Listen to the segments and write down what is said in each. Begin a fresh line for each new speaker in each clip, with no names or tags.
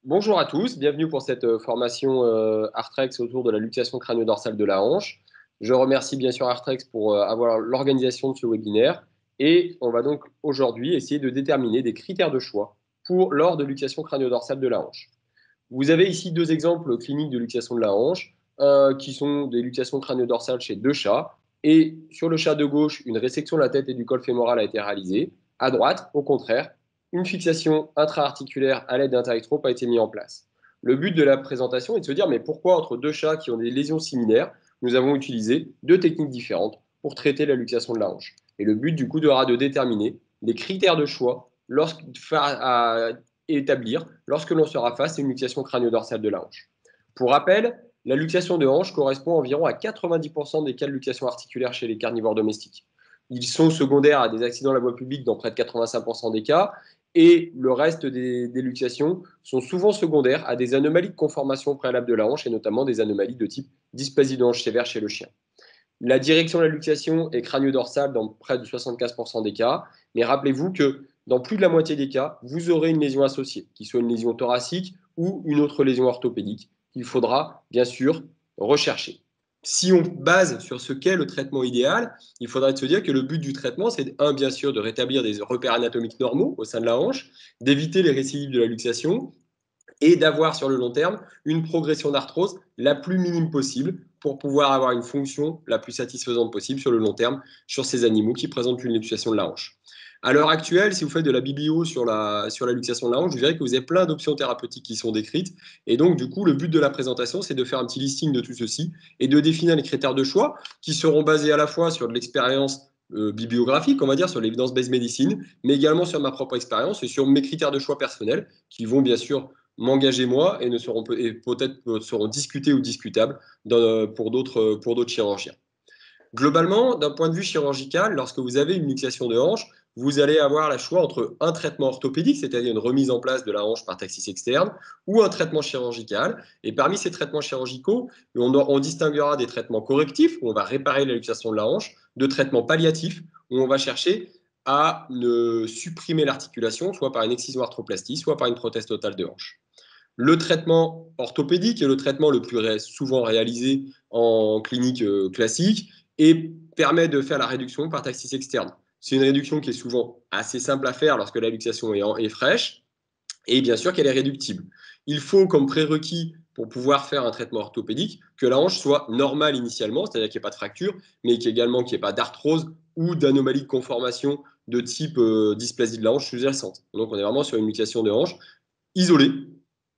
Bonjour à tous, bienvenue pour cette formation Artrex autour de la luxation crânio-dorsale de la hanche. Je remercie bien sûr Artrex pour avoir l'organisation de ce webinaire et on va donc aujourd'hui essayer de déterminer des critères de choix lors de luxation crânio-dorsale de la hanche. Vous avez ici deux exemples cliniques de luxation de la hanche qui sont des luxations crânio-dorsales chez deux chats et sur le chat de gauche, une résection de la tête et du col fémoral a été réalisée. À droite, au contraire, une fixation intra-articulaire à l'aide d'un tightrope a été mise en place. Le but de la présentation est de se dire mais pourquoi entre deux chats qui ont des lésions similaires, nous avons utilisé deux techniques différentes pour traiter la luxation de la hanche. Et le but du coup sera de déterminer les critères de choix à établir lorsque l'on sera face à une luxation crânio-dorsale de la hanche. Pour rappel, la luxation de hanche correspond environ à 90% des cas de luxation articulaire chez les carnivores domestiques. Ils sont secondaires à des accidents de la voie publique dans près de 85% des cas, et le reste des luxations sont souvent secondaires à des anomalies de conformation préalable de la hanche, et notamment des anomalies de type dysplasie de hanche sévère chez le chien. La direction de la luxation est crânio-dorsale dans près de 75% des cas, mais rappelez-vous que dans plus de la moitié des cas, vous aurez une lésion associée, qui soit une lésion thoracique ou une autre lésion orthopédique, qu'il faudra bien sûr rechercher. Si on base sur ce qu'est le traitement idéal, il faudrait se dire que le but du traitement, c'est bien sûr de rétablir des repères anatomiques normaux au sein de la hanche, d'éviter les récidives de la luxation et d'avoir sur le long terme une progression d'arthrose la plus minime possible pour pouvoir avoir une fonction la plus satisfaisante possible sur le long terme sur ces animaux qui présentent une luxation de la hanche. À l'heure actuelle, si vous faites de la biblio sur la luxation de la hanche, vous verrez que vous avez plein d'options thérapeutiques qui sont décrites. Et donc, du coup, le but de la présentation, c'est de faire un petit listing de tout ceci et de définir les critères de choix qui seront basés à la fois sur de l'expérience bibliographique, on va dire, sur l'évidence-based medicine, mais également sur ma propre expérience et sur mes critères de choix personnels qui vont bien sûr m'engager moi et peut-être seront discutés ou discutables pour d'autres chirurgiens. Globalement, d'un point de vue chirurgical, lorsque vous avez une luxation de hanche, vous allez avoir le choix entre un traitement orthopédique, c'est-à-dire une remise en place de la hanche par taxis externe, ou un traitement chirurgical. Et parmi ces traitements chirurgicaux, on distinguera des traitements correctifs, où on va réparer la luxation de la hanche, de traitements palliatifs, où on va chercher à supprimer l'articulation, soit par une excision arthroplastie, soit par une prothèse totale de hanche. Le traitement orthopédique est le traitement le plus souvent réalisé en clinique classique et permet de faire la réduction par taxis externe. C'est une réduction qui est souvent assez simple à faire lorsque la luxation est fraîche et bien sûr qu'elle est réductible. Il faut comme prérequis pour pouvoir faire un traitement orthopédique que la hanche soit normale initialement, c'est-à-dire qu'il n'y ait pas de fracture, mais également qu'il n'y ait pas d'arthrose ou d'anomalie de conformation de type dysplasie de la hanche sous-jacente. Donc on est vraiment sur une luxation de hanche isolée,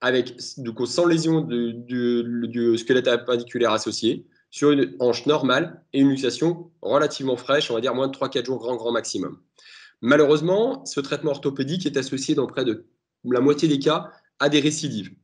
avec, du coup, sans lésion du squelette appendiculaire associé, sur une hanche normale et une luxation relativement fraîche, on va dire moins de 3-4 jours grand maximum. Malheureusement, ce traitement orthopédique est associé dans près de la moitié des cas à des récidives.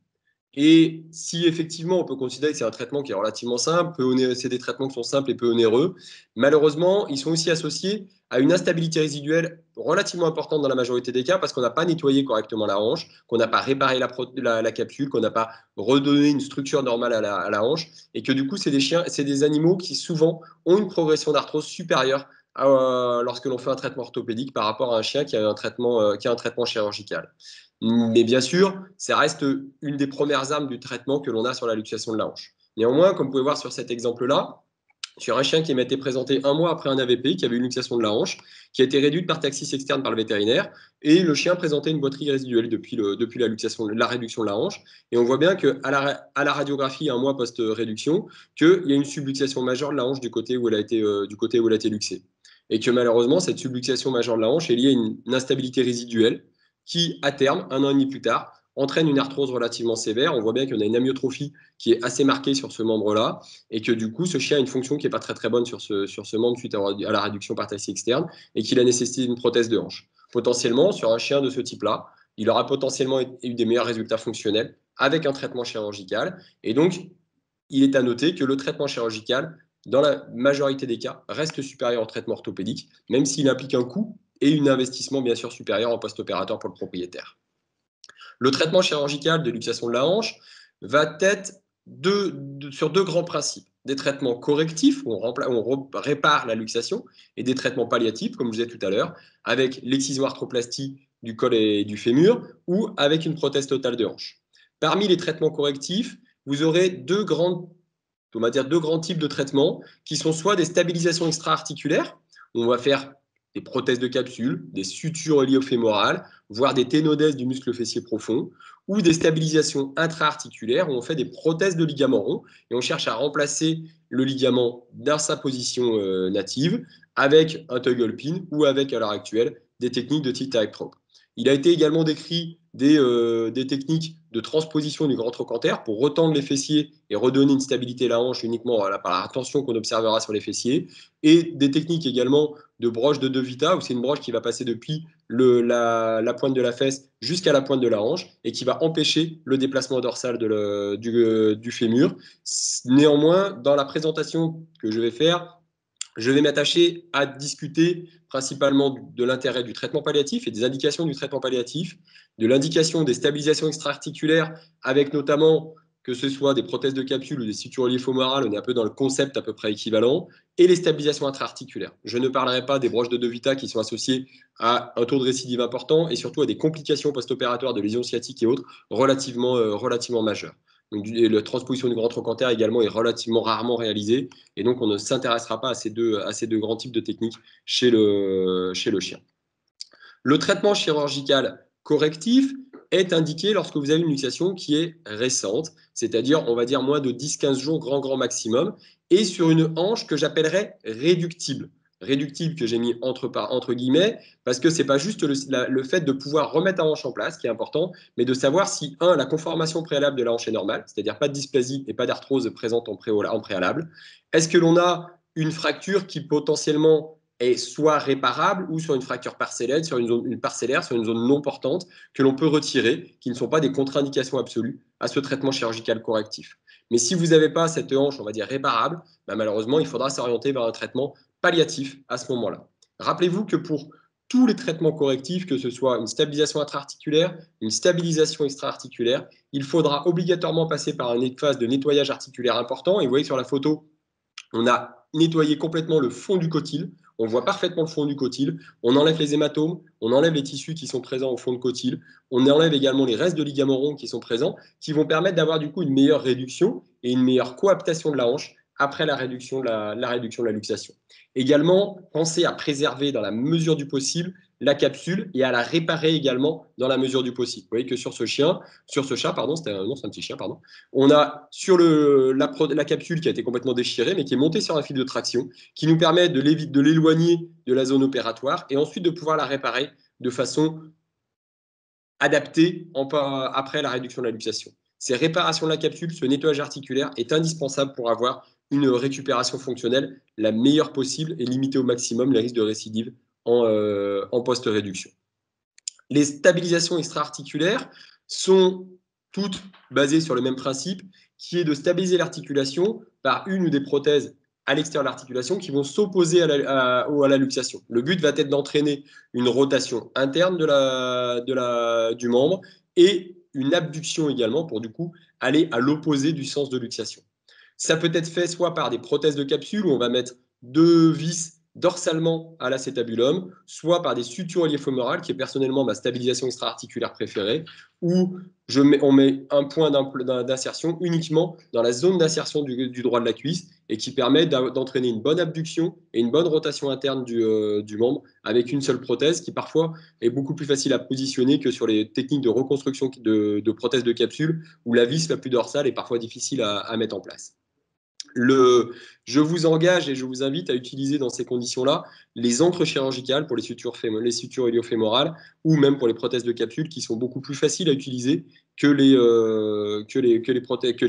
Et si effectivement on peut considérer que c'est un traitement qui est relativement simple, c'est des traitements qui sont simples et peu onéreux, malheureusement, ils sont aussi associés à une instabilité résiduelle relativement importante dans la majorité des cas parce qu'on n'a pas nettoyé correctement la hanche, qu'on n'a pas réparé la capsule, qu'on n'a pas redonné une structure normale à la hanche, et que du coup, c'est des animaux qui souvent ont une progression d'arthrose supérieure lorsque l'on fait un traitement orthopédique par rapport à un chien qui a un traitement chirurgical. Mais bien sûr, ça reste une des premières armes du traitement que l'on a sur la luxation de la hanche. Néanmoins, comme vous pouvez voir sur cet exemple-là, sur un chien qui m'a été présenté un mois après un AVP, qui avait une luxation de la hanche, qui a été réduite par taxis externe par le vétérinaire, et le chien présentait une boiterie résiduelle depuis la réduction de la hanche. Et on voit bien qu'à la radiographie, un mois post-réduction, qu'il y a une subluxation majeure de la hanche du côté où elle a été luxée. Et que malheureusement, cette subluxation majeure de la hanche est liée à une instabilité résiduelle qui, à terme, un an et demi plus tard, entraîne une arthrose relativement sévère. On voit bien qu'on a une amyotrophie qui est assez marquée sur ce membre-là et que du coup, ce chien a une fonction qui n'est pas très bonne sur ce membre suite à la réduction par taxi externe et qu'il a nécessité une prothèse de hanche. Potentiellement, sur un chien de ce type-là, il aura potentiellement eu des meilleurs résultats fonctionnels avec un traitement chirurgical. Et donc, il est à noter que le traitement chirurgical, dans la majorité des cas, reste supérieur au traitement orthopédique, même s'il implique un coût et un investissement bien sûr supérieur en post-opérateur pour le propriétaire. Le traitement chirurgical de luxation de la hanche va être sur deux grands principes. Des traitements correctifs, où on répare la luxation, et des traitements palliatifs, comme je disais tout à l'heure, avec l'excision arthroplastie du col et du fémur, ou avec une prothèse totale de hanche. Parmi les traitements correctifs, vous aurez deux grands types de traitements qui sont soit des stabilisations extra-articulaires, où on va faire des prothèses de capsule, des sutures iliofémorales, voire des ténodèses du muscle fessier profond, ou des stabilisations intra-articulaires, où on fait des prothèses de ligaments ronds et on cherche à remplacer le ligament dans sa position native avec un toggle pin ou avec, à l'heure actuelle, des techniques de type tightrope. Il a été également décrit des techniques de transposition du grand trochanter pour retendre les fessiers et redonner une stabilité à la hanche uniquement par la tension qu'on observera sur les fessiers, et des techniques également de broche de De Vita, où c'est une broche qui va passer depuis la pointe de la fesse jusqu'à la pointe de la hanche et qui va empêcher le déplacement dorsal du fémur. Néanmoins, dans la présentation que je vais faire, je vais m'attacher à discuter principalement de l'intérêt du traitement palliatif et des indications du traitement palliatif, de l'indication des stabilisations extra-articulaires, avec notamment que ce soit des prothèses de capsule ou des sutures iliofémorales, on est un peu dans le concept à peu près équivalent, et les stabilisations intra-articulaires. Je ne parlerai pas des broches de De Vita qui sont associées à un taux de récidive important et surtout à des complications post-opératoires de lésions sciatiques et autres relativement majeures. Donc, la transposition du grand trochanter également est relativement rarement réalisée, et donc on ne s'intéressera pas à ces deux grands types de techniques chez le chien. Le traitement chirurgical correctif est indiqué lorsque vous avez une luxation qui est récente, c'est-à-dire, on va dire, moins de 10-15 jours, grand maximum, et sur une hanche que j'appellerais réductible. Réductible que j'ai mis entre guillemets, parce que ce n'est pas juste le fait de pouvoir remettre la hanche en place qui est important, mais de savoir si, la conformation préalable de la hanche est normale, c'est-à-dire pas de dysplasie et pas d'arthrose présente en préalable. Est-ce que l'on a une fracture qui potentiellement est soit réparable ou sur une fracture parcellaire, sur une zone non portante que l'on peut retirer, qui ne sont pas des contre-indications absolues à ce traitement chirurgical correctif. Mais si vous n'avez pas cette hanche, on va dire réparable, malheureusement, il faudra s'orienter vers un traitement palliatif à ce moment-là. Rappelez-vous que pour tous les traitements correctifs, que ce soit une stabilisation intra-articulaire, une stabilisation extra-articulaire, il faudra obligatoirement passer par une phase de nettoyage articulaire important. Et vous voyez que sur la photo, on a nettoyé complètement le fond du cotyle. On voit parfaitement le fond du cotyle. On enlève les hématomes, on enlève les tissus qui sont présents au fond de cotyle. On enlève également les restes de ligaments ronds qui sont présents, qui vont permettre d'avoir du coup une meilleure réduction et une meilleure coaptation de la hanche après la réduction de la luxation. Également, pensez à préserver dans la mesure du possible la capsule et à la réparer également dans la mesure du possible. Vous voyez que sur ce chat, pardon, c'est un petit chien, pardon, on a sur la capsule qui a été complètement déchirée, mais qui est montée sur un fil de traction, qui nous permet de l'éloigner de la zone opératoire et ensuite de pouvoir la réparer de façon adaptée après la réduction de la luxation. Ces réparations de la capsule, ce nettoyage articulaire est indispensable pour avoir une récupération fonctionnelle la meilleure possible et limiter au maximum les risques de récidive en post-réduction. Les stabilisations extra-articulaires sont toutes basées sur le même principe, qui est de stabiliser l'articulation par une ou des prothèses à l'extérieur de l'articulation qui vont s'opposer à la luxation. Le but va être d'entraîner une rotation interne du membre et une abduction également pour du coup aller à l'opposé du sens de luxation. Ça peut être fait soit par des prothèses de capsule où on va mettre deux vis dorsalement à l'acétabulum, soit par des sutures iliofémorales, qui est personnellement ma stabilisation extra-articulaire préférée, où on met un point d'insertion uniquement dans la zone d'insertion du droit de la cuisse et qui permet d'entraîner une bonne abduction et une bonne rotation interne du membre avec une seule prothèse qui parfois est beaucoup plus facile à positionner que sur les techniques de reconstruction de prothèses de capsule où la vis la plus dorsale est parfois difficile à mettre en place. Je vous engage et je vous invite à utiliser dans ces conditions-là les encres chirurgicales pour les sutures iliofémorales ou même pour les prothèses de capsule qui sont beaucoup plus faciles à utiliser que les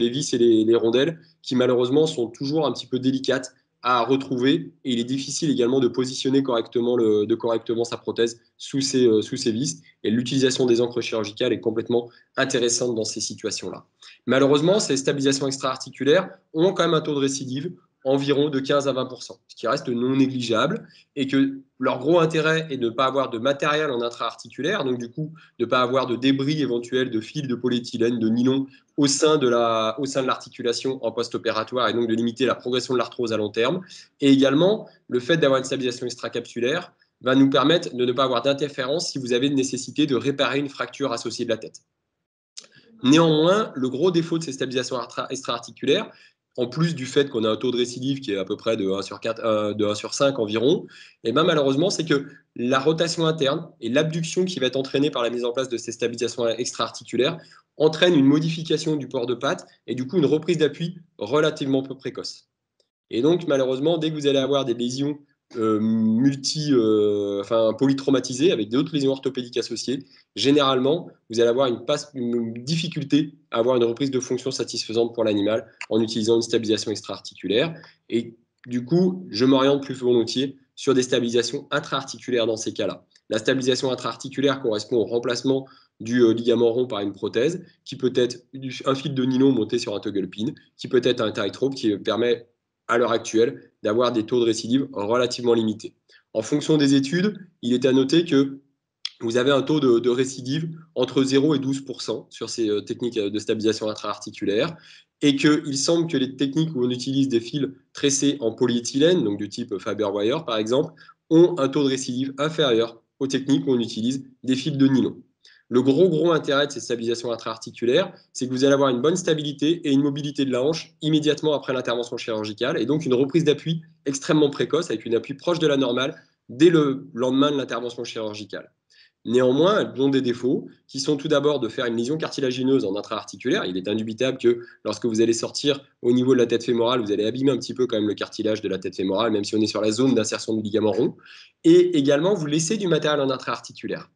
vis et les rondelles qui malheureusement sont toujours un petit peu délicates à retrouver et il est difficile également de positionner correctement sa prothèse sous ces vis et l'utilisation des encres chirurgicales est complètement intéressante dans ces situations-là. Malheureusement, ces stabilisations extra-articulaires ont quand même un taux de récidive environ de 15 à 20%, ce qui reste non négligeable, et que leur gros intérêt est de ne pas avoir de matériel en intra-articulaire, donc du coup de ne pas avoir de débris éventuels de fils de polyéthylène, de nylon au sein de l'articulation en post-opératoire, et donc de limiter la progression de l'arthrose à long terme. Et également, le fait d'avoir une stabilisation extracapsulaire va nous permettre de ne pas avoir d'interférence si vous avez une nécessité de réparer une fracture associée de la tête. Néanmoins, le gros défaut de ces stabilisations extra-articulaires, en plus du fait qu'on a un taux de récidive qui est à peu près de 1 sur 4, de 1 sur 5 environ, et ben malheureusement, c'est que la rotation interne et l'abduction qui va être entraînée par la mise en place de ces stabilisations extra-articulaires entraînent une modification du port de patte et du coup une reprise d'appui relativement peu précoce. Et donc, malheureusement, dès que vous allez avoir des lésions polytraumatisées avec d'autres lésions orthopédiques associées, généralement, vous allez avoir une difficulté à avoir une reprise de fonction satisfaisante pour l'animal en utilisant une stabilisation extra-articulaire. Et du coup, je m'oriente plus volontiers sur des stabilisations intra-articulaires dans ces cas-là. La stabilisation intra-articulaire correspond au remplacement du ligament rond par une prothèse, qui peut être un fil de nylon monté sur un toggle pin, qui peut être un tightrope qui permet à l'heure actuelle d'avoir des taux de récidive relativement limités. En fonction des études, il est à noter que vous avez un taux de récidive entre 0 et 12% sur ces techniques de stabilisation intra-articulaire et qu'il semble que les techniques où on utilise des fils tressés en polyéthylène, donc du type Faber-Wire par exemple, ont un taux de récidive inférieur aux techniques où on utilise des fils de nylon. Le gros intérêt de ces stabilisations intra-articulaires, c'est que vous allez avoir une bonne stabilité et une mobilité de la hanche immédiatement après l'intervention chirurgicale et donc une reprise d'appui extrêmement précoce avec une appui proche de la normale dès le lendemain de l'intervention chirurgicale. Néanmoins, elles ont des défauts qui sont tout d'abord de faire une lésion cartilagineuse en intra-articulaire. Il est indubitable que lorsque vous allez sortir au niveau de la tête fémorale, vous allez abîmer un petit peu quand même le cartilage de la tête fémorale, même si on est sur la zone d'insertion du ligament rond. Et également, vous laissez du matériel en intra-articulaire.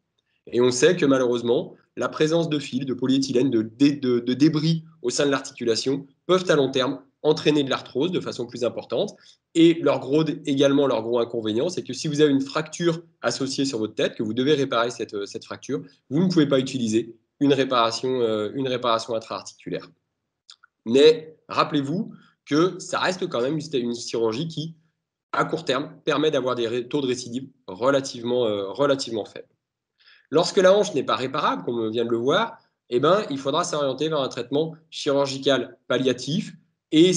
Et on sait que malheureusement, la présence de fils, de polyéthylène, de débris au sein de l'articulation peuvent à long terme entraîner de l'arthrose de façon plus importante. Et également, leur gros inconvénient, c'est que si vous avez une fracture associée sur votre tête, que vous devez réparer cette fracture, vous ne pouvez pas utiliser une réparation intra-articulaire. Mais rappelez-vous que ça reste quand même une chirurgie qui, à court terme, permet d'avoir des taux de récidive relativement faibles. Lorsque la hanche n'est pas réparable, comme on vient de le voir, eh ben, il faudra s'orienter vers un traitement chirurgical palliatif. Et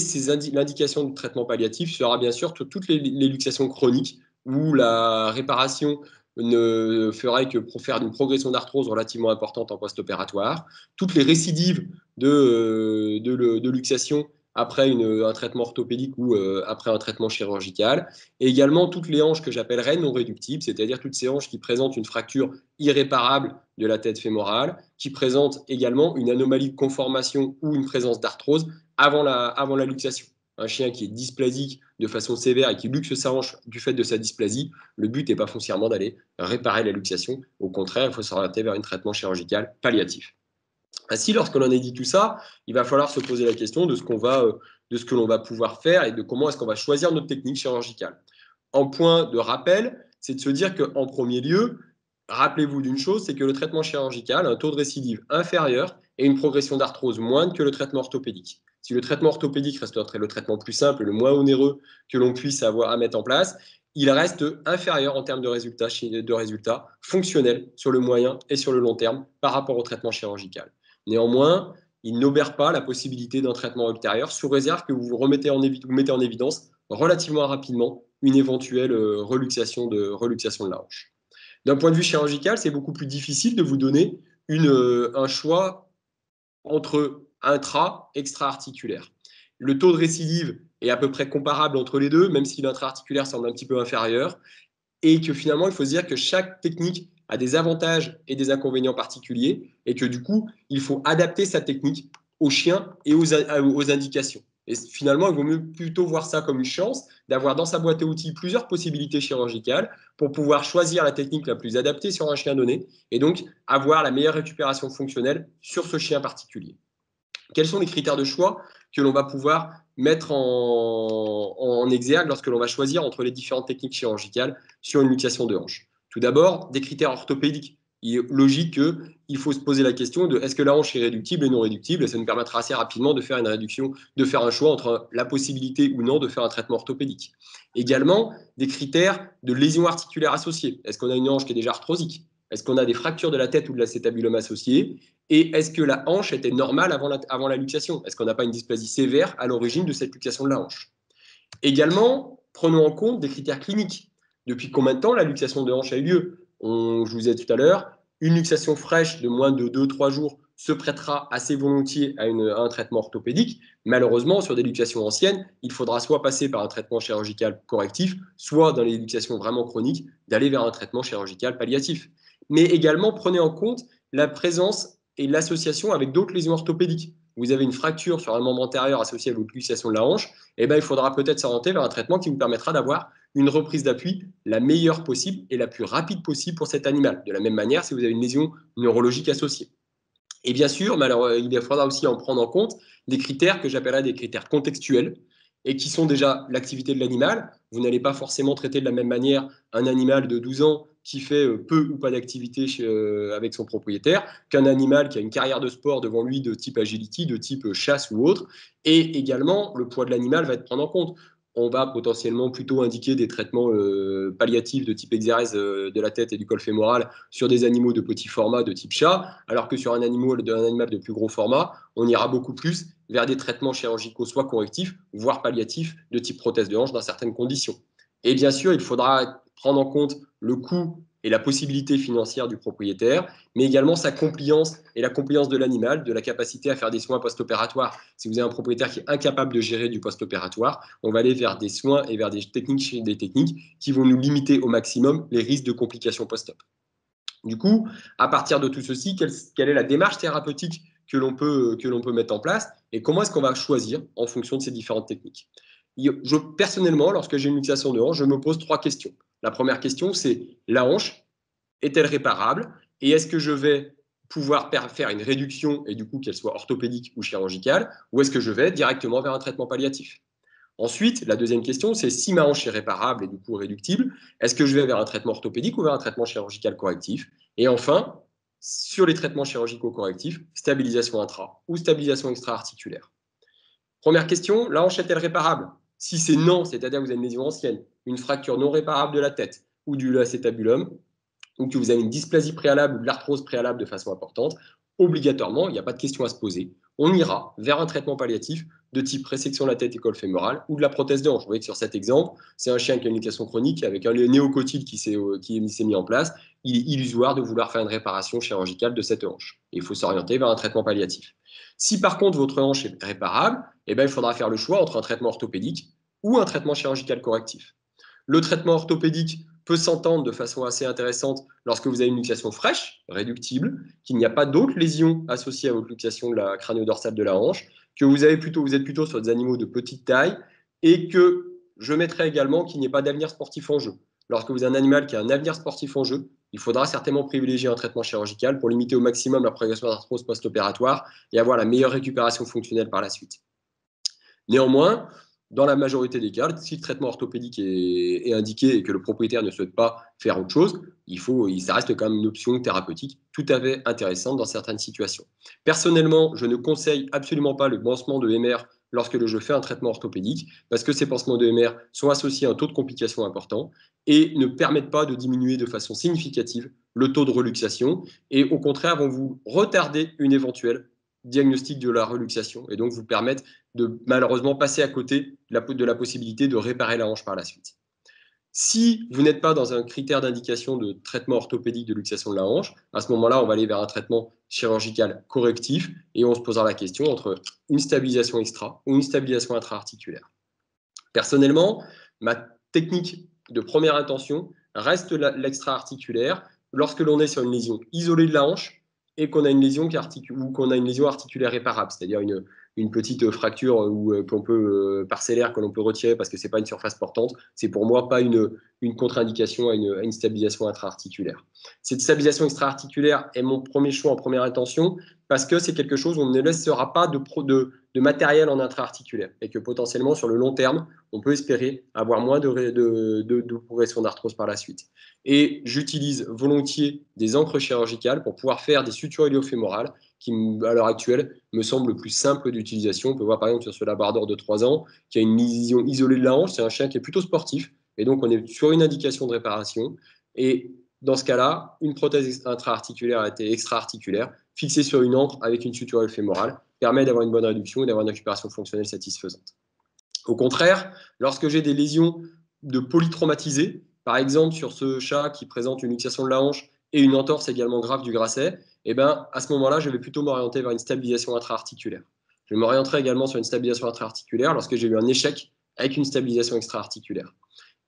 l'indication du traitement palliatif sera bien sûr toutes les luxations chroniques où la réparation ne ferait que pour faire une progression d'arthrose relativement importante en post-opératoire, toutes les récidives de luxation après un traitement orthopédique ou après un traitement chirurgical, et également toutes les hanches que j'appellerais non réductibles, c'est-à-dire toutes ces hanches qui présentent une fracture irréparable de la tête fémorale, qui présentent également une anomalie de conformation ou une présence d'arthrose avant la luxation. Un chien qui est dysplasique de façon sévère et qui luxe sa hanche du fait de sa dysplasie, le but n'est pas foncièrement d'aller réparer la luxation. Au contraire, il faut s'orienter vers un traitement chirurgical palliatif. Ainsi, lorsque l'on a dit tout ça, il va falloir se poser la question de ce que l'on va pouvoir faire et de comment est-ce qu'on va choisir notre technique chirurgicale. En point de rappel, c'est de se dire qu'en premier lieu, rappelez-vous d'une chose, c'est que le traitement chirurgical a un taux de récidive inférieur et une progression d'arthrose moindre que le traitement orthopédique. Si le traitement orthopédique reste le traitement plus simple, le moins onéreux que l'on puisse avoir à mettre en place, il reste inférieur en termes de résultats fonctionnels sur le moyen et sur le long terme par rapport au traitement chirurgical. Néanmoins, il n'obère pas la possibilité d'un traitement ultérieur sous réserve que vous mettez en évidence relativement rapidement une éventuelle reluxation de la hanche. D'un point de vue chirurgical, c'est beaucoup plus difficile de vous donner un choix entre intra et extra-articulaire. Le taux de récidive est à peu près comparable entre les deux, même si l'intra-articulaire semble un petit peu inférieur, et que finalement, il faut se dire que chaque technique a des avantages et des inconvénients particuliers, et que du coup, il faut adapter sa technique aux chiens et aux indications. Et finalement, il vaut mieux plutôt voir ça comme une chance d'avoir dans sa boîte à outils plusieurs possibilités chirurgicales pour pouvoir choisir la technique la plus adaptée sur un chien donné et donc avoir la meilleure récupération fonctionnelle sur ce chien particulier. Quels sont les critères de choix que l'on va pouvoir mettre en exergue lorsque l'on va choisir entre les différentes techniques chirurgicales sur une luxation de hanche? Tout d'abord, des critères orthopédiques. Il est logique qu'il faut se poser la question de est-ce que la hanche est réductible et non réductible, et ça nous permettra assez rapidement de faire une réduction, de faire un choix entre la possibilité ou non de faire un traitement orthopédique. Également, des critères de lésions articulaires associées. Est-ce qu'on a une hanche qui est déjà arthrosique? Est-ce qu'on a des fractures de la tête ou de l'acétabulum associées? Et est-ce que la hanche était normale avant la luxation? Est-ce qu'on n'a pas une dysplasie sévère à l'origine de cette luxation de la hanche? Également, prenons en compte des critères cliniques. Depuis combien de temps la luxation de hanche a eu lieu? Je vous ai dit tout à l'heure, une luxation fraîche de moins de 2-3 jours se prêtera assez volontiers à un traitement orthopédique. Malheureusement, sur des luxations anciennes, il faudra soit passer par un traitement chirurgical correctif, soit dans les luxations vraiment chroniques, d'aller vers un traitement chirurgical palliatif. Mais également, prenez en compte la présence et l'association avec d'autres lésions orthopédiques. Vous avez une fracture sur un membre antérieur associé à votre luxation de la hanche, et il faudra peut-être s'orienter vers un traitement qui vous permettra d'avoir une reprise d'appui la meilleure possible et la plus rapide possible pour cet animal. De la même manière, si vous avez une lésion neurologique associée. Et bien sûr, il faudra aussi en prendre en compte des critères que j'appellerais des critères contextuels et qui sont déjà l'activité de l'animal. Vous n'allez pas forcément traiter de la même manière un animal de 12 ans qui fait peu ou pas d'activité avec son propriétaire qu'un animal qui a une carrière de sport devant lui de type agility, de type chasse ou autre. Et également, le poids de l'animal va être pris en compte. On va potentiellement plutôt indiquer des traitements palliatifs de type exérèse de la tête et du col fémoral sur des animaux de petit format de type chat, alors que sur un animal de plus gros format, on ira beaucoup plus vers des traitements chirurgicaux, soit correctifs, voire palliatifs, de type prothèse de hanche dans certaines conditions. Et bien sûr, il faudra prendre en compte le coût et la possibilité financière du propriétaire, mais également sa compliance et la compliance de l'animal, de la capacité à faire des soins post-opératoires. Si vous avez un propriétaire qui est incapable de gérer du post-opératoire, on va aller vers des soins et vers des techniques qui vont nous limiter au maximum les risques de complications post-op. Du coup, à partir de tout ceci, quelle est la démarche thérapeutique que l'on peut mettre en place et comment est-ce qu'on va choisir en fonction de ces différentes techniques? Personnellement, lorsque j'ai une luxation de hanche, je me pose 3 questions. La première question, c'est la hanche, est-elle réparable? Et est-ce que je vais pouvoir faire une réduction et du coup qu'elle soit orthopédique ou chirurgicale? Ou est-ce que je vais directement vers un traitement palliatif? Ensuite, la deuxième question, c'est si ma hanche est réparable et du coup réductible, est-ce que je vais vers un traitement orthopédique ou vers un traitement chirurgical correctif? Et enfin, sur les traitements chirurgicaux correctifs, stabilisation intra ou stabilisation extra-articulaire. Première question, la hanche est-elle réparable? Si c'est non, c'est-à-dire que vous avez une lésion ancienne, une fracture non réparable de la tête ou du acétabulum, ou que vous avez une dysplasie préalable ou de l'arthrose préalable de façon importante, obligatoirement, il n'y a pas de question à se poser. On ira vers un traitement palliatif de type résection de la tête et col fémoral ou de la prothèse de hanche. Vous voyez que sur cet exemple, c'est un chien qui a une luxation chronique avec un néocotyle qui s'est mis en place. Il est illusoire de vouloir faire une réparation chirurgicale de cette hanche. Et il faut s'orienter vers un traitement palliatif. Si par contre votre hanche est réparable, il faudra faire le choix entre un traitement orthopédique ou un traitement chirurgical correctif. Le traitement orthopédique peut s'entendre de façon assez intéressante lorsque vous avez une luxation fraîche, réductible, qu'il n'y a pas d'autres lésions associées à votre luxation de la crânio-dorsale de la hanche, que vous êtes plutôt sur des animaux de petite taille et que je mettrai également qu'il n'y ait pas d'avenir sportif en jeu. Lorsque vous avez un animal qui a un avenir sportif en jeu, il faudra certainement privilégier un traitement chirurgical pour limiter au maximum la progression d'arthrose post-opératoire et avoir la meilleure récupération fonctionnelle par la suite. Néanmoins, dans la majorité des cas, si le traitement orthopédique est indiqué et que le propriétaire ne souhaite pas faire autre chose, ça reste quand même une option thérapeutique tout à fait intéressante dans certaines situations. Personnellement, je ne conseille absolument pas le pansement de MR lorsque je fais un traitement orthopédique, parce que ces pansements de MR sont associés à un taux de complications important et ne permettent pas de diminuer de façon significative le taux de reluxation et au contraire vont vous retarder une éventuelle diagnostic de la reluxation et donc vous permettre de malheureusement passer à côté de la possibilité de réparer la hanche par la suite. Si vous n'êtes pas dans un critère d'indication de traitement orthopédique de luxation de la hanche, à ce moment-là, on va aller vers un traitement chirurgical correctif et on se posera la question entre une stabilisation extra ou une stabilisation intra-articulaire. Personnellement, ma technique de première intention reste l'extra-articulaire lorsque l'on est sur une lésion isolée de la hanche et qu'on a une lésion articulaire réparable, c'est-à-dire une petite fracture qu'on peut parcellaire que l'on peut retirer parce que c'est pas une surface portante. C'est pour moi pas une contre-indication à une stabilisation intra-articulaire. Cette stabilisation extra-articulaire est mon premier choix en première intention parce que c'est quelque chose où on ne laissera pas de matériel en intra-articulaire et que potentiellement sur le long terme, on peut espérer avoir moins de progression d'arthrose par la suite. Et j'utilise volontiers des encres chirurgicales pour pouvoir faire des sutures iliofémorales qui, à l'heure actuelle, me semble le plus simple d'utilisation. On peut voir par exemple sur ce labrador de 3 ans qui a une lésion isolée de la hanche. C'est un chien qui est plutôt sportif et donc on est sur une indication de réparation. Et dans ce cas-là, une prothèse intra-articulaire a été extra-articulaire, fixée sur une encre avec une suture iliofémorale, permet d'avoir une bonne réduction et d'avoir une récupération fonctionnelle satisfaisante. Au contraire, lorsque j'ai des lésions de polytraumatisés, par exemple sur ce chat qui présente une luxation de la hanche et une entorse également grave du grasset, et ben, à ce moment-là, je vais plutôt m'orienter vers une stabilisation intra-articulaire. Je m'orienterai également sur une stabilisation intra-articulaire lorsque j'ai eu un échec avec une stabilisation extra-articulaire.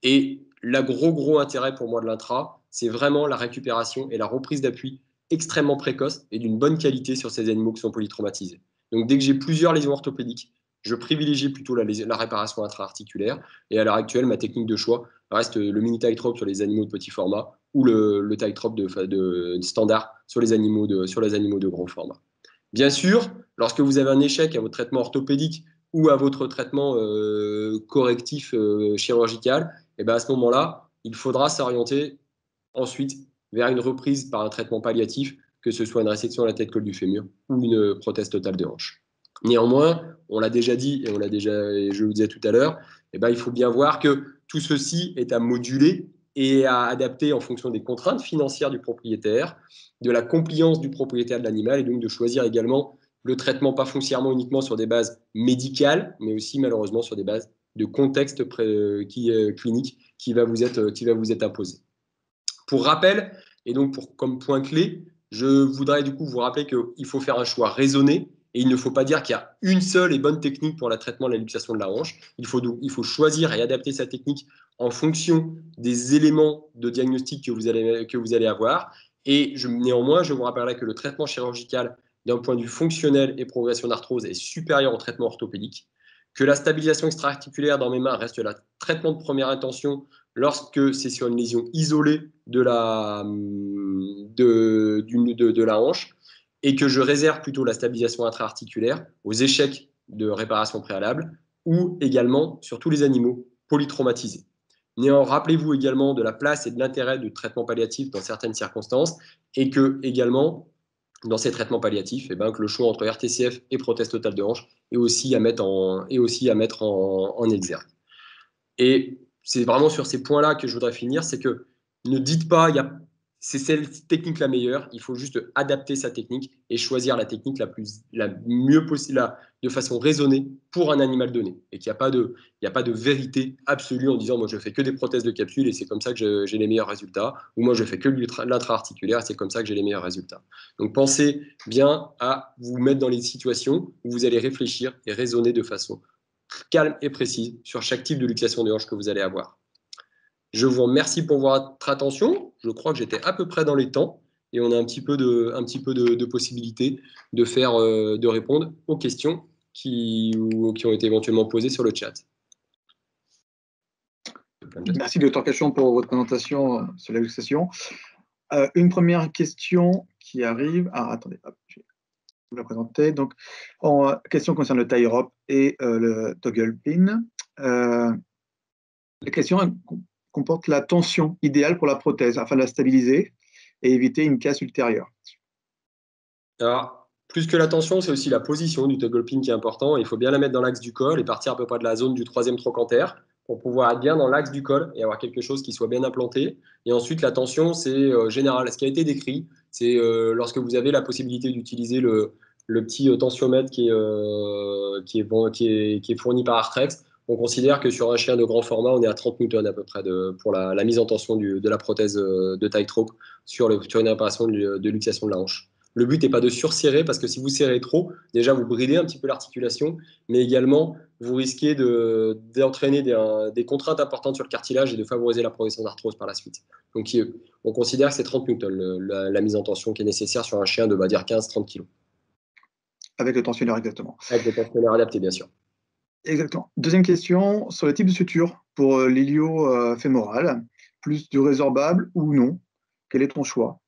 Et le gros intérêt pour moi de l'intra, c'est vraiment la récupération et la reprise d'appui extrêmement précoce et d'une bonne qualité sur ces animaux qui sont polytraumatisés. Donc dès que j'ai plusieurs lésions orthopédiques, je privilégie plutôt la réparation intra-articulaire. Et à l'heure actuelle, ma technique de choix reste le mini tightrope sur les animaux de petit format ou le tightrope de standard sur les animaux de grand format. Bien sûr, lorsque vous avez un échec à votre traitement orthopédique ou à votre traitement correctif chirurgical, et bien à ce moment-là, il faudra s'orienter ensuite vers une reprise par un traitement palliatif, que ce soit une résection de la tête-col du fémur ou une prothèse totale de hanche. Néanmoins, on l'a déjà dit et je le disais tout à l'heure, il faut bien voir que tout ceci est à moduler et à adapter en fonction des contraintes financières du propriétaire, de la compliance du propriétaire de l'animal et donc de choisir également le traitement pas foncièrement uniquement sur des bases médicales, mais aussi malheureusement sur des bases de contexte clinique qui va vous être imposé. Pour rappel, et donc comme point clé, je voudrais du coup vous rappeler qu'il faut faire un choix raisonné et il ne faut pas dire qu'il y a une seule et bonne technique pour le traitement de la luxation de la hanche. Il faut choisir et adapter sa technique en fonction des éléments de diagnostic que vous allez avoir. Et néanmoins, je vous rappellerai que le traitement chirurgical, d'un point de vue fonctionnel et progression d'arthrose, est supérieur au traitement orthopédique, que la stabilisation extra-articulaire dans mes mains reste le traitement de première intention lorsque c'est sur une lésion isolée de la hanche, et que je réserve plutôt la stabilisation intra-articulaire aux échecs de réparation préalable ou également sur tous les animaux polytraumatisés. Néanmoins, rappelez-vous également de la place et de l'intérêt du traitement palliatif dans certaines circonstances, et que également dans ces traitements palliatifs, que le choix entre RTCF et prothèse totale de hanche est aussi à mettre en exergue. Et c'est vraiment sur ces points-là que je voudrais finir, c'est que ne dites pas, c'est cette technique la meilleure, il faut juste adapter sa technique et choisir la technique la mieux possible, de façon raisonnée pour un animal donné. Et qu'il n'y a pas de vérité absolue en disant, moi je fais que des prothèses de capsule et c'est comme ça que j'ai les meilleurs résultats, ou moi je fais que l'intra-articulaire et c'est comme ça que j'ai les meilleurs résultats. Donc pensez bien à vous mettre dans les situations où vous allez réfléchir et raisonner de façon calme et précise sur chaque type de luxation de hanche que vous allez avoir. Je vous remercie pour votre attention. Je crois que j'étais à peu près dans les temps et on a un petit peu de possibilité de répondre aux questions qui ont été éventuellement posées sur le chat.
Merci Dr Cachon pour votre présentation sur la luxation. Une première question qui arrive. Ah, attendez, hop, je vais vous la présenter. Donc, question concerne le tie rope et le toggle pin. La question comporte la tension idéale pour la prothèse afin de la stabiliser et éviter une casse ultérieure.
Alors, plus que la tension, c'est aussi la position du toggle pin qui est important. Il faut bien la mettre dans l'axe du col et partir à peu près de la zone du troisième trochanter pour pouvoir être bien dans l'axe du col et avoir quelque chose qui soit bien implanté. Et ensuite, la tension, c'est général. Ce qui a été décrit, c'est lorsque vous avez la possibilité d'utiliser le petit tensiomètre qui est fourni par Arthrex. On considère que sur un chien de grand format, on est à 30 newtons à peu près pour la mise en tension de la prothèse de tightrope sur une réparation de luxation de la hanche. Le but n'est pas de surserrer parce que si vous serrez trop, déjà vous bridez un petit peu l'articulation, mais également vous risquez d'entraîner des contraintes importantes sur le cartilage et de favoriser la progression d'arthrose par la suite. Donc on considère que c'est 30 newtons la mise en tension qui est nécessaire sur un chien de 15-30 kg.
Avec le tensionnaire, exactement.
Avec le tensionnaire adapté, bien sûr.
Exactement. Deuxième question, sur le type de suture pour l'ilio-fémoral, plus du résorbable ou non? Quel est ton choix?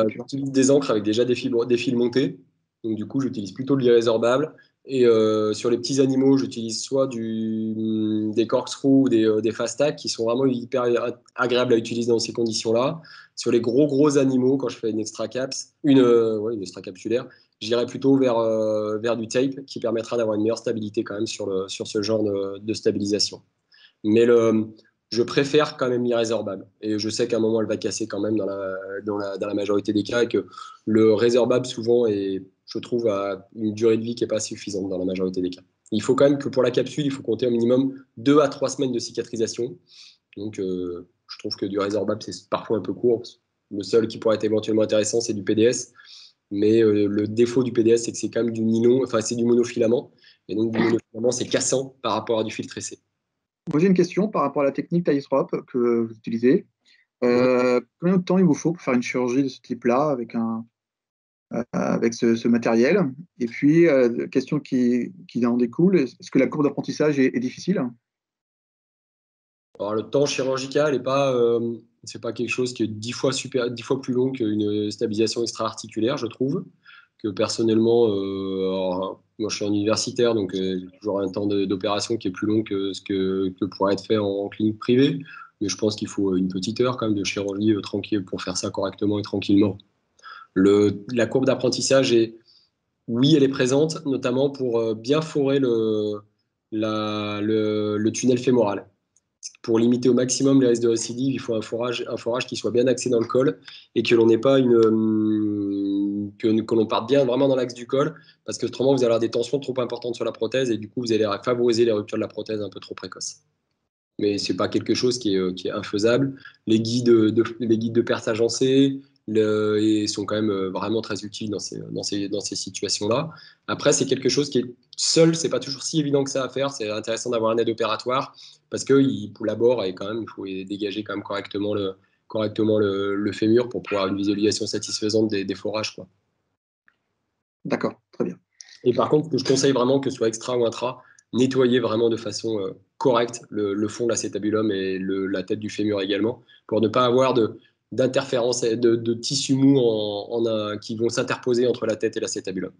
J'utilise des encres avec déjà des fils montés. Donc, du coup, j'utilise plutôt de l'irrésorbable. Et sur les petits animaux, j'utilise soit des corkscrews ou des fast tack qui sont vraiment hyper agréables à utiliser dans ces conditions-là. Sur les gros animaux, quand je fais une une extracapsulaire, j'irai plutôt vers du tape qui permettra d'avoir une meilleure stabilité quand même sur ce genre de stabilisation. Mais je préfère quand même l'irrésorbable. Et je sais qu'à un moment, elle va casser quand même dans la majorité des cas et que le résorbable, souvent, je trouve, a une durée de vie qui n'est pas suffisante dans la majorité des cas. Il faut quand même que pour la capsule, il faut compter au minimum 2 à 3 semaines de cicatrisation. Donc, je trouve que du résorbable, c'est parfois un peu court. Le seul qui pourrait être éventuellement intéressant, c'est du PDS. Mais le défaut du PDS, c'est que c'est quand même du nylon, enfin c'est du monofilament. Et donc du monofilament, c'est cassant par rapport à du fil tressé.
Moi, j'ai une question par rapport à la technique Tightrope que vous utilisez. Combien de temps il vous faut pour faire une chirurgie de ce type-là avec ce matériel? Et puis, question qui en découle, est-ce que la courbe d'apprentissage est difficile?
Alors, le temps chirurgical c'est pas quelque chose qui est 10 fois plus long qu'une stabilisation extra-articulaire, je trouve. Que personnellement, moi je suis un universitaire, donc j'ai toujours un temps d'opération qui est plus long que ce que pourrait être fait en clinique privée. Mais je pense qu'il faut une petite heure quand même de chirurgie tranquille pour faire ça correctement et tranquillement. La courbe d'apprentissage oui, elle est présente, notamment pour bien forer le tunnel fémoral. Pour limiter au maximum les risques de récidive, il faut un forage qui soit bien axé dans le col et que l'on n'ait pas que l'on parte bien vraiment dans l'axe du col, parce que autrement vous allez avoir des tensions trop importantes sur la prothèse et du coup vous allez favoriser les ruptures de la prothèse un peu trop précoces. Mais c'est pas quelque chose qui est infaisable. Les guides de perce agencés sont quand même vraiment très utiles dans ces situations-là. Après, c'est quelque chose qui est seul, c'est pas toujours si évident que ça à faire. C'est intéressant d'avoir un aide opératoire parce qu'il collabore et quand même, il faut dégager quand même correctement le fémur pour pouvoir avoir une visualisation satisfaisante des forages, quoi.
D'accord, très bien.
Et par contre, je conseille vraiment que ce soit extra ou intra, nettoyer vraiment de façon correcte le fond de l'acétabulum et la tête du fémur également, pour ne pas avoir d'interférences, de tissus mous qui vont s'interposer entre la tête et l'acétabulum.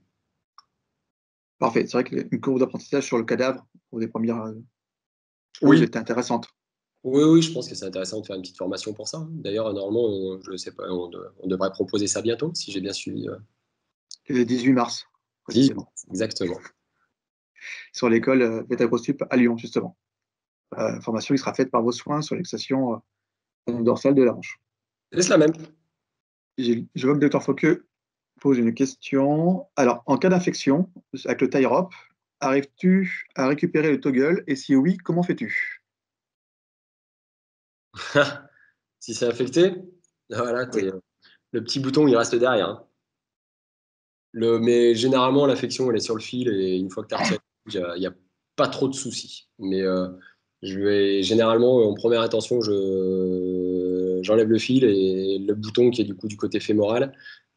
Parfait. C'est vrai qu'une courbe d'apprentissage sur le cadavre pour des premières choses
Oui,
était intéressante.
oui, je pense que c'est intéressant de faire une petite formation pour ça, hein. D'ailleurs, normalement, je sais pas, on devrait proposer ça bientôt, si j'ai bien suivi.
Le 18 mars, précisément,
Exactement.
sur l'école Beta-Prostup à Lyon, justement. Formation qui sera faite par vos soins sur l'excision dorsale de la hanche.
C'est la même.
Je vois que le Dr Fauqueux pose une question. Alors, en cas d'infection, avec le tie rope, arrives-tu à récupérer le toggle? Et si oui, comment fais-tu?
Si c'est infecté, voilà,
Oui.
le petit bouton, il reste derrière, hein. Mais généralement, l'infection, elle est sur le fil et une fois que tu as retiré, il n'y a pas trop de soucis. Mais généralement, en première intention, j'enlève le fil et le bouton qui est du coup du côté fémoral.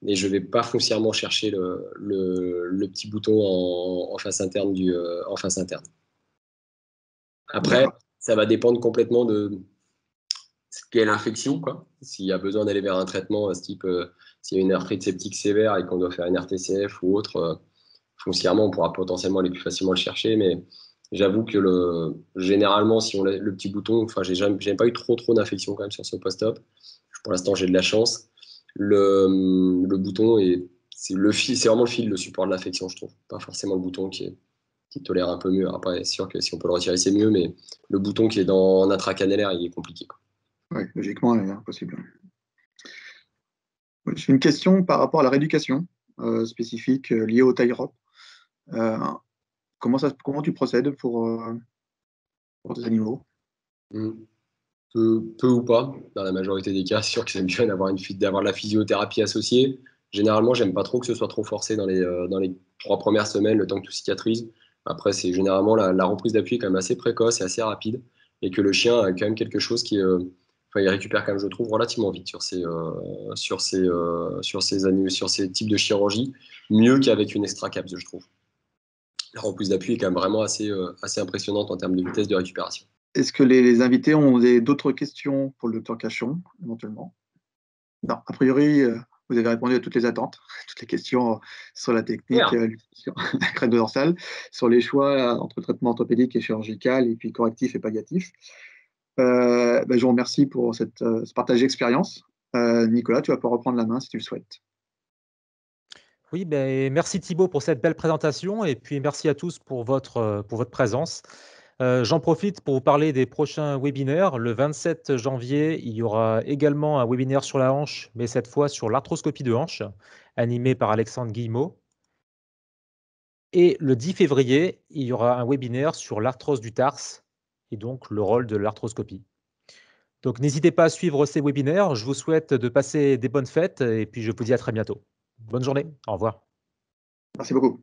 Et je ne vais pas foncièrement chercher le petit bouton en face interne en face interne. Après,
D'accord.
ça va dépendre complètement de ce qu'est l'infection, quoi. S'il y a besoin d'aller vers un traitement, ce type, s'il y a une arthrite septique sévère et qu'on doit faire une RTCF ou autre, foncièrement, on pourra potentiellement aller plus facilement le chercher. Mais j'avoue que généralement, si on a le petit bouton, enfin, j'ai pas eu trop d'infections quand même sur ce post-op. Pour l'instant, j'ai de la chance. Le bouton, c'est le fil, c'est vraiment le fil, le support de l'infection, je trouve. Pas forcément le bouton qui tolère un peu mieux. Après, c'est sûr que si on peut le retirer, c'est mieux, mais le bouton qui est dans intracannulaire, il est compliqué, quoi.
Oui, logiquement, il est impossible. J'ai une question par rapport à la rééducation spécifique liée au tie rope. Euh, comment tu procèdes pour tes animaux?
Mm. Peu ou pas, dans la majorité des cas, c'est sûr que c'est mieux d'avoir de la physiothérapie associée. Généralement, j'aime pas trop que ce soit trop forcé dans les 3 premières semaines, le temps que tout cicatrise. Après, c'est généralement la reprise d'appui est quand même assez précoce et assez rapide, et que le chien a quand même quelque chose enfin, il récupère quand même, je trouve, relativement vite sur ces types de chirurgie, mieux qu'avec une extra caps, je trouve. La reprise d'appui est quand même vraiment assez impressionnante en termes de vitesse de récupération.
Est-ce que les invités ont d'autres questions pour le docteur Cachon, éventuellement? Non, a priori, vous avez répondu à toutes les attentes, toutes les questions sur la technique,
Bien.
sur la crête dorsale, sur les choix entre traitement orthopédique et chirurgical, et puis correctif et palliatif. Je vous remercie pour ce partage d'expérience. Nicolas, tu vas pouvoir reprendre la main si tu le souhaites.
Oui, ben, merci Thibaut pour cette belle présentation et puis merci à tous pour votre présence. J'en profite pour vous parler des prochains webinaires. Le 27 janvier, il y aura également un webinaire sur la hanche, mais cette fois sur l'arthroscopie de hanche, animé par Alexandre Guillemot. Et le 10 février, il y aura un webinaire sur l'arthrose du tarse et donc le rôle de l'arthroscopie. Donc n'hésitez pas à suivre ces webinaires. Je vous souhaite de passer des bonnes fêtes et puis je vous dis à très bientôt. Bonne journée. Au revoir.
Merci beaucoup.